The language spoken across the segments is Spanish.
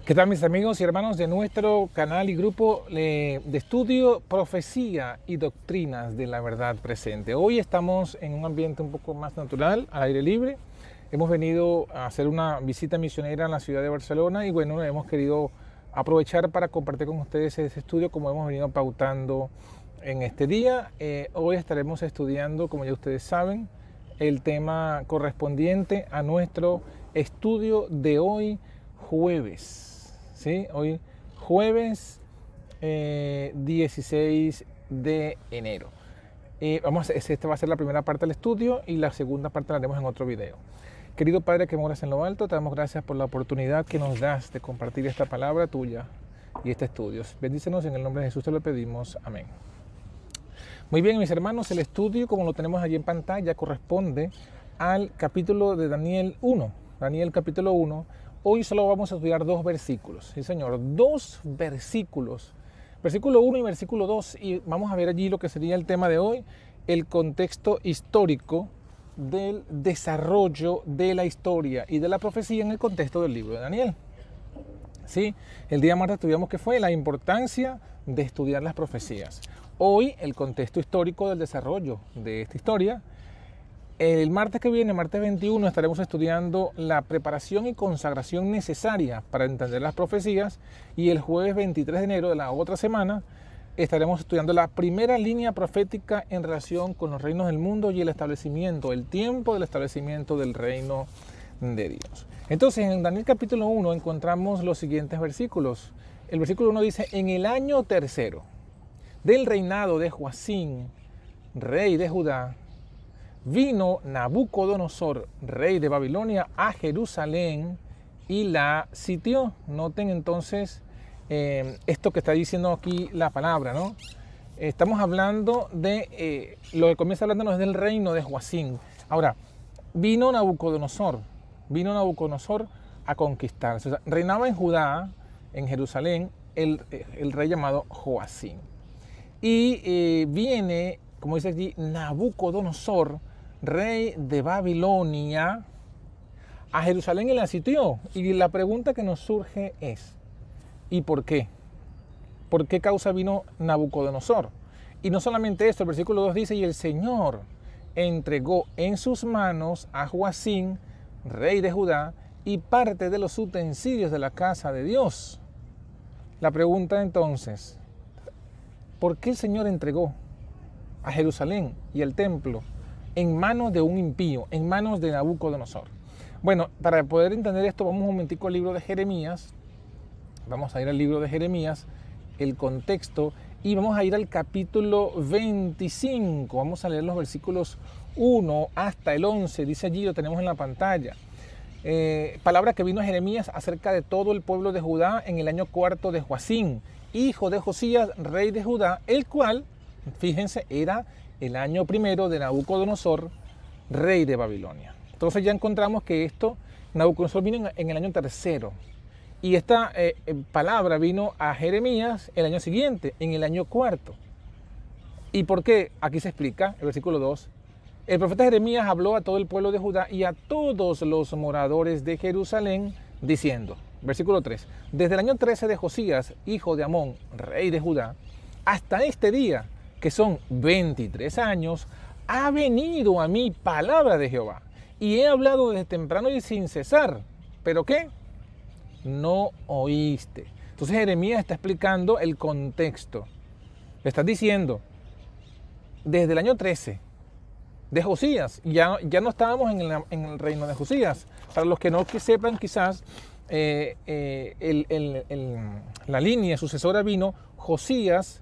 ¿Qué tal, mis amigos y hermanos de nuestro canal y grupo de estudio Profecía y Doctrinas de la Verdad Presente? Hoy estamos en un ambiente un poco más natural, al aire libre. Hemos venido a hacer una visita misionera en la ciudad de Barcelona y bueno, hemos querido aprovechar para compartir con ustedes ese estudio como hemos venido pautando en este día. Hoy estaremos estudiando, como ya ustedes saben, el tema correspondiente a nuestro estudio de hoy jueves. ¿Sí? Hoy jueves 16 de enero. Esta va a ser la primera parte del estudio y la segunda parte la haremos en otro video. Querido Padre que moras en lo alto, te damos gracias por la oportunidad que nos das de compartir esta palabra tuya y este estudio. Bendícenos en el nombre de Jesús, te lo pedimos. Amén. Muy bien, mis hermanos, el estudio, como lo tenemos allí en pantalla, corresponde al capítulo de Daniel 1. Daniel capítulo 1. Hoy solo vamos a estudiar dos versículos. Sí, señor, dos versículos. Versículo 1 y versículo 2. Y vamos a ver allí lo que sería el tema de hoy, el contexto histórico del desarrollo de la historia y de la profecía en el contexto del libro de Daniel. Sí, el día martes estudiamos que fue la importancia de estudiar las profecías. Hoy el contexto histórico del desarrollo de esta historia. El martes que viene, martes 21, estaremos estudiando la preparación y consagración necesaria para entender las profecías y el jueves 23 de enero de la otra semana estaremos estudiando la primera línea profética en relación con los reinos del mundo y el establecimiento, el tiempo del establecimiento del reino de Dios. Entonces, en Daniel capítulo 1 encontramos los siguientes versículos. El versículo 1 dice: en el año tercero del reinado de Joacim, rey de Judá, vino Nabucodonosor, rey de Babilonia, a Jerusalén y la sitió. Noten entonces esto que está diciendo aquí la palabra, ¿no? Estamos hablando de, lo que comienza hablándonos del reino de Joacim. Ahora, vino Nabucodonosor a conquistar. O sea, reinaba en Judá, en Jerusalén, el rey llamado Joacim. Y viene, como dice aquí, Nabucodonosor, rey de Babilonia, a Jerusalén y la sitió. Y la pregunta que nos surge es, ¿y por qué? ¿Por qué causa vino Nabucodonosor? Y no solamente esto, el versículo 2 dice: y el Señor entregó en sus manos a Joacim, rey de Judá, y parte de los utensilios de la casa de Dios. La pregunta entonces, ¿por qué el Señor entregó a Jerusalén y el templo en manos de un impío, en manos de Nabucodonosor? Bueno, para poder entender esto, vamos un momentico al libro de Jeremías. Vamos a ir al libro de Jeremías, el contexto, y vamos a ir al capítulo 25. Vamos a leer los versículos 1 hasta el 11. Dice allí, lo tenemos en la pantalla. Palabra que vino a Jeremías acerca de todo el pueblo de Judá en el año cuarto de Joacim, hijo de Josías, rey de Judá, el cual, fíjense, era el año primero de Nabucodonosor, rey de Babilonia. Entonces ya encontramos que Nabucodonosor vino en el año tercero. Y esta palabra vino a Jeremías el año siguiente, en el año cuarto. ¿Y por qué? Aquí se explica, el versículo 2. El profeta Jeremías habló a todo el pueblo de Judá y a todos los moradores de Jerusalén, diciendo, versículo 3, desde el año 13 de Josías, hijo de Amón, rey de Judá, hasta este día, que son 23 años, ha venido a mí palabra de Jehová, y he hablado desde temprano y sin cesar. ¿Pero qué? No oíste. Entonces Jeremías está explicando el contexto. Le está diciendo, desde el año 13 de Josías, ya no estábamos en el reino de Josías. Para los que no sepan, quizás, la línea sucesora vino Josías,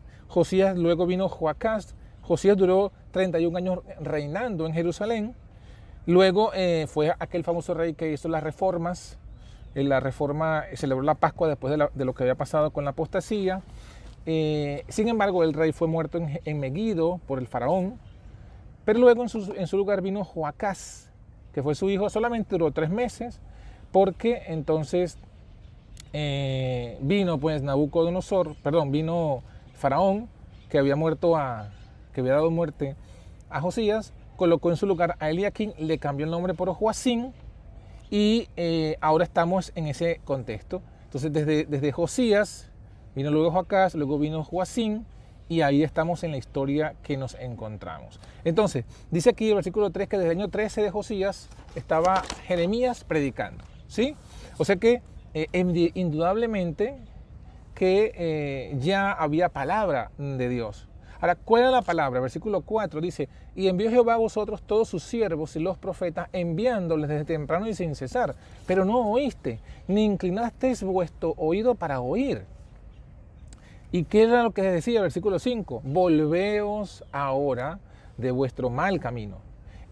luego vino Joacás. Josías duró 31 años reinando en Jerusalén. Luego fue aquel famoso rey que hizo las reformas. La reforma celebró la Pascua después de lo que había pasado con la apostasía. Sin embargo, el rey fue muerto en Megido por el faraón. Pero luego en su lugar vino Joacás, que fue su hijo. Solamente duró 3 meses, porque entonces vino pues vino faraón, que había dado muerte a Josías, colocó en su lugar a Eliaquim, le cambió el nombre por Joacim, y ahora estamos en ese contexto. Entonces desde Josías vino luego Joacás, luego vino Joacim, y ahí estamos en la historia que nos encontramos. Entonces, dice aquí el versículo 3 que desde el año 13 de Josías estaba Jeremías predicando, ¿sí? O sea que indudablemente que ya había palabra de Dios. Ahora, ¿cuál era la palabra? Versículo 4 dice, y envió Jehová a vosotros todos sus siervos y los profetas, enviándoles desde temprano y sin cesar. Pero no oíste, ni inclinasteis vuestro oído para oír. ¿Y qué era lo que decía el versículo 5? Volveos ahora de vuestro mal camino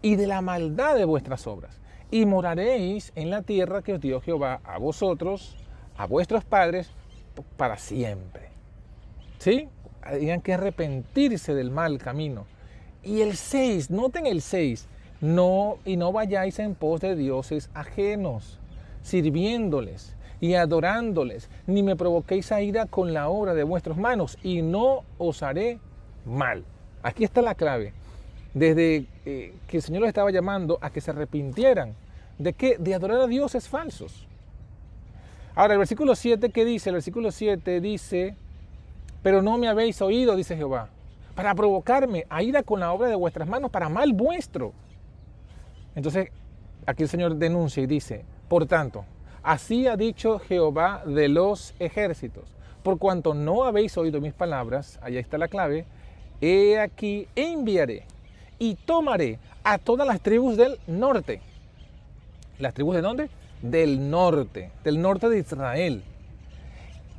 y de la maldad de vuestras obras, y moraréis en la tierra que os dio Jehová a vosotros, a vuestros padres, para siempre. ¿Sí? Tenían que arrepentirse del mal camino. Y el 6, noten el 6, no vayáis en pos de dioses ajenos, sirviéndoles y adorándoles, ni me provoquéis a ira con la obra de vuestras manos, y no os haré mal. Aquí está la clave. Desde que el Señor los estaba llamando a que se arrepintieran. ¿De qué? De adorar a dioses falsos. Ahora, el versículo 7, ¿qué dice? El versículo 7 dice, pero no me habéis oído, dice Jehová, para provocarme a ira con la obra de vuestras manos, para mal vuestro. Entonces, aquí el Señor denuncia y dice, por tanto, así ha dicho Jehová de los ejércitos, por cuanto no habéis oído mis palabras, allá está la clave, he aquí enviaré y tomaré a todas las tribus del norte. ¿Las tribus de dónde? Del norte de Israel.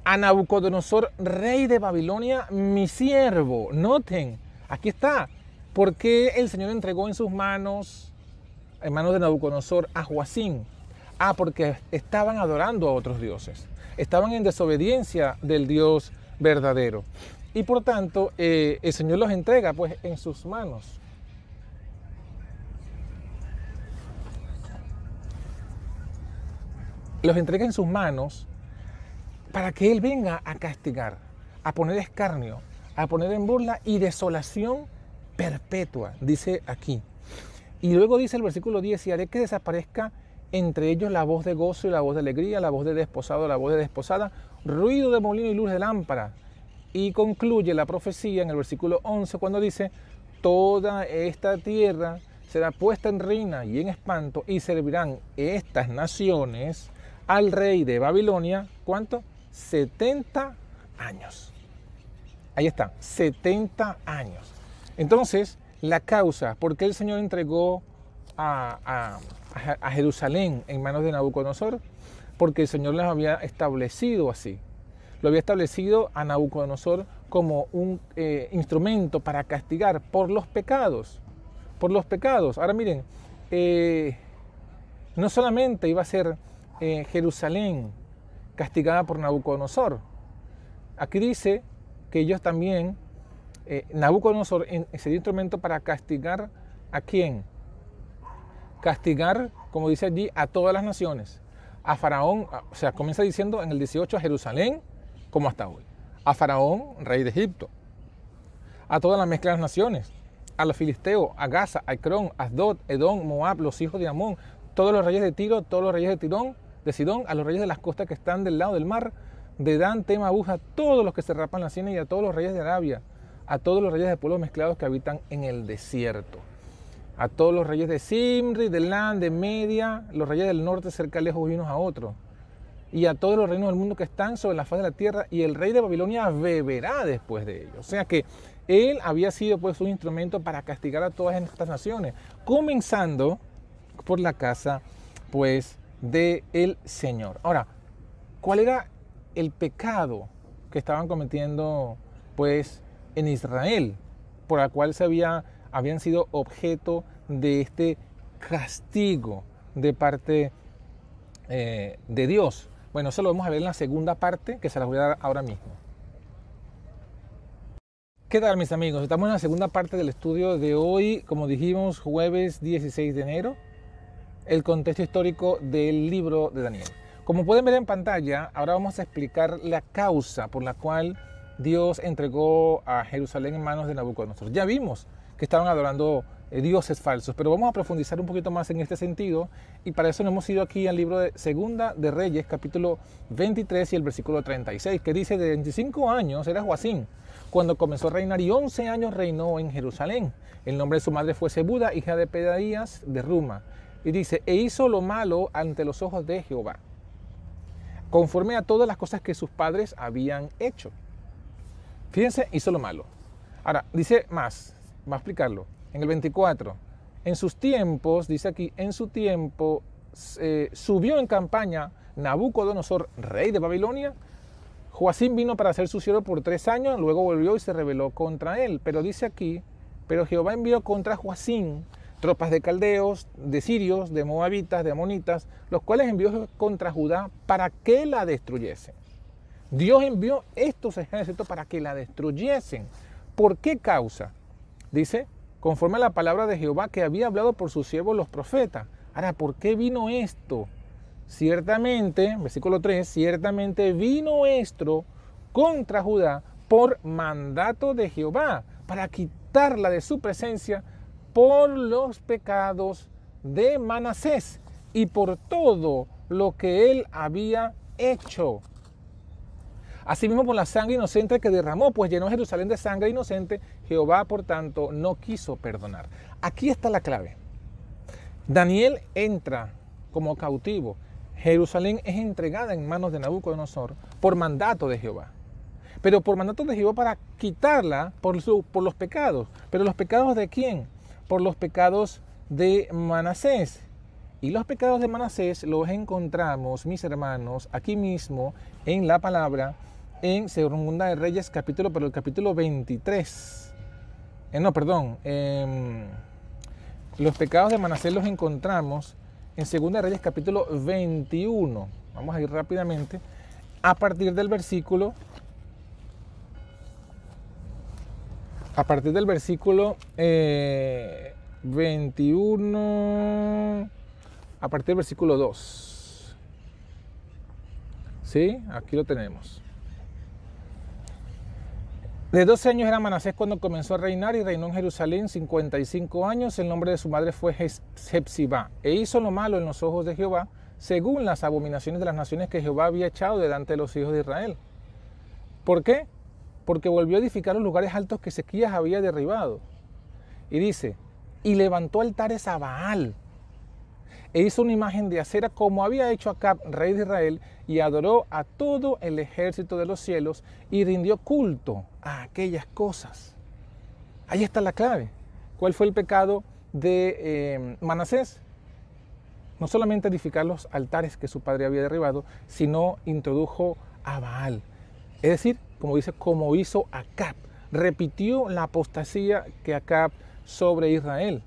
A Nabucodonosor, rey de Babilonia, mi siervo. Noten, aquí está. ¿Por qué el Señor entregó en manos de Nabucodonosor a Joacim? Porque estaban adorando a otros dioses. Estaban en desobediencia del Dios verdadero. Y por tanto, el Señor los entrega pues en sus manos. Los entrega en sus manos para que Él venga a castigar, a poner escarnio, a poner en burla y desolación perpetua, dice aquí. Y luego dice el versículo 10, y haré que desaparezca entre ellos la voz de gozo y la voz de alegría, la voz de desposado, la voz de desposada, ruido de molino y luz de lámpara. Y concluye la profecía en el versículo 11 cuando dice, toda esta tierra será puesta en ruina y en espanto, y servirán estas naciones al rey de Babilonia, ¿cuánto? 70 años. Ahí está, 70 años. Entonces, la causa, ¿por qué el Señor entregó a Jerusalén en manos de Nabucodonosor? Porque el Señor les había establecido así. Lo había establecido a Nabucodonosor como un instrumento para castigar por los pecados. Por los pecados. Ahora miren, no solamente iba a ser Jerusalén castigada por Nabucodonosor. Aquí dice que ellos también, Nabucodonosor sería instrumento para castigar ¿a quién? Castigar, como dice allí, a todas las naciones. A Faraón, o sea, comienza diciendo en el 18 a Jerusalén, como hasta hoy. A Faraón, rey de Egipto. A todas las mezcladas naciones. A los filisteos, a Gaza, a Ecrón, a Asdod, Edom, Moab, los hijos de Amón, todos los reyes de Tiro, todos los reyes de Sidón, a los reyes de las costas que están del lado del mar, de Dan, Tema, Buja, todos los que se rapan la sien y a todos los reyes de Arabia, a todos los reyes de pueblos mezclados que habitan en el desierto, a todos los reyes de Simri, de Lan, de Media, los reyes del norte cerca lejos unos a otros, y a todos los reinos del mundo que están sobre la faz de la tierra, y el rey de Babilonia beberá después de ellos. O sea que él había sido pues un instrumento para castigar a todas estas naciones, comenzando por la casa pues del Señor. Ahora, ¿cuál era el pecado que estaban cometiendo pues en Israel, por la cual habían sido objeto de este castigo de parte de Dios? Bueno, eso lo vamos a ver en la segunda parte, que se las voy a dar ahora mismo. ¿Qué tal, mis amigos? Estamos en la segunda parte del estudio de hoy, como dijimos, jueves 16 de enero, el contexto histórico del libro de Daniel. Como pueden ver en pantalla, ahora vamos a explicar la causa por la cual Dios entregó a Jerusalén en manos de Nabucodonosor. Ya vimos que estaban adorando dioses falsos. Pero vamos a profundizar un poquito más en este sentido y para eso nos hemos ido aquí al libro de Segunda de Reyes, capítulo 23 y el versículo 36, que dice: de 25 años era Joacim cuando comenzó a reinar y 11 años reinó en Jerusalén. El nombre de su madre fue Zebuda, hija de Pedaías de Ruma. Y dice: e hizo lo malo ante los ojos de Jehová, conforme a todas las cosas que sus padres habían hecho. Fíjense, hizo lo malo. Ahora, dice más, va a explicarlo. En el 24, en sus tiempos, dice aquí, en su tiempo subió en campaña Nabucodonosor, rey de Babilonia. Joacim vino para ser su siervo por 3 años, luego volvió y se rebeló contra él. Pero dice aquí, pero Jehová envió contra Joacim tropas de caldeos, de sirios, de moabitas, de amonitas, los cuales envió contra Judá para que la destruyesen. Dios envió estos ejércitos para que la destruyesen. ¿Por qué causa? Dice, conforme a la palabra de Jehová que había hablado por sus siervos los profetas. Ahora, ¿por qué vino esto? Ciertamente, versículo 3, ciertamente vino esto contra Judá por mandato de Jehová, para quitarla de su presencia por los pecados de Manasés y por todo lo que él había hecho. Asimismo por la sangre inocente que derramó, pues llenó Jerusalén de sangre inocente, Jehová por tanto no quiso perdonar. Aquí está la clave. Daniel entra como cautivo. Jerusalén es entregada en manos de Nabucodonosor por mandato de Jehová. Pero por mandato de Jehová para quitarla por los pecados. ¿Pero los pecados de quién? Por los pecados de Manasés. Y los pecados de Manasés los encontramos, mis hermanos, aquí mismo en la palabra, en Segunda de Reyes, el capítulo 23. Los pecados de Manasés los encontramos en Segunda de Reyes, capítulo 21. Vamos a ir rápidamente a partir del versículo 21, a partir del versículo 2. ¿Sí? Aquí lo tenemos. De 12 años era Manasés cuando comenzó a reinar y reinó en Jerusalén 55 años. El nombre de su madre fue Hepzibá. E hizo lo malo en los ojos de Jehová, según las abominaciones de las naciones que Jehová había echado delante de los hijos de Israel. ¿Por qué? Porque volvió a edificar los lugares altos que Ezequías había derribado. Y dice, y levantó altares a Baal, e hizo una imagen de acera como había hecho Acab, rey de Israel, y adoró a todo el ejército de los cielos y rindió culto a aquellas cosas. Ahí está la clave. ¿Cuál fue el pecado de Manasés? No solamente edificar los altares que su padre había derribado, sino introdujo a Baal. Es decir, como hizo Acab, repitió la apostasía que Acab sobre Israel.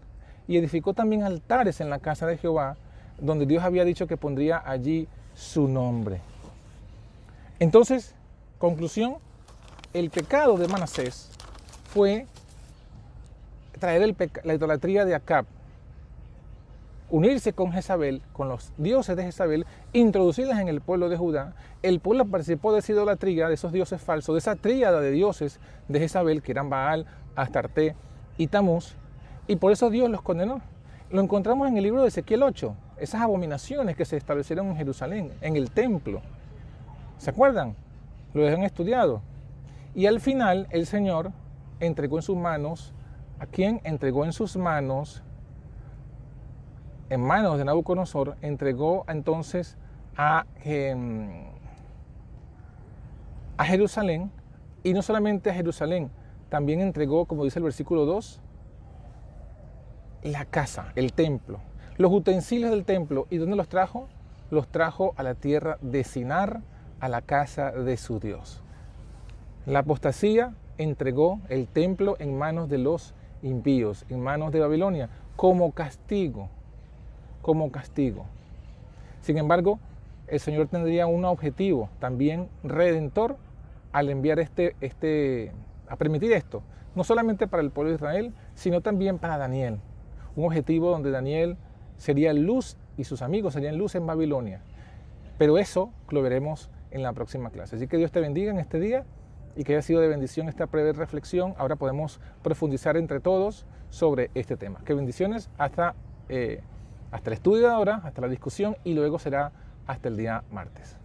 Y edificó también altares en la casa de Jehová, donde Dios había dicho que pondría allí su nombre. Entonces, conclusión, el pecado de Manasés fue traer la idolatría de Acab, unirse con Jezabel, con los dioses de Jezabel, introducirlas en el pueblo de Judá. El pueblo participó de esa idolatría, de esos dioses falsos, de esa tríada de dioses de Jezabel, que eran Baal, Astarte y Tamuz, y por eso Dios los condenó. Lo encontramos en el libro de Ezequiel 8, esas abominaciones que se establecieron en Jerusalén, en el templo. ¿Se acuerdan? Lo han estudiado. Y al final el Señor entregó en sus manos, ¿a quién? Entregó en sus manos, en manos de Nabucodonosor, entregó entonces a Jerusalén, y no solamente a Jerusalén, también entregó, como dice el versículo 2, la casa, el templo, los utensilios del templo. ¿Y dónde los trajo? Los trajo a la tierra de Sinar, a la casa de su Dios. La apostasía entregó el templo en manos de los impíos, en manos de Babilonia, como castigo. Sin embargo, el Señor tendría un objetivo también redentor al enviar a permitir esto, no solamente para el pueblo de Israel, sino también para Daniel. Un objetivo donde Daniel sería luz y sus amigos serían luz en Babilonia. Pero eso lo veremos en la próxima clase. Así que Dios te bendiga en este día y que haya sido de bendición esta breve reflexión. Ahora podemos profundizar entre todos sobre este tema. Que bendiciones hasta el estudio de ahora, hasta la discusión, y luego será hasta el día martes.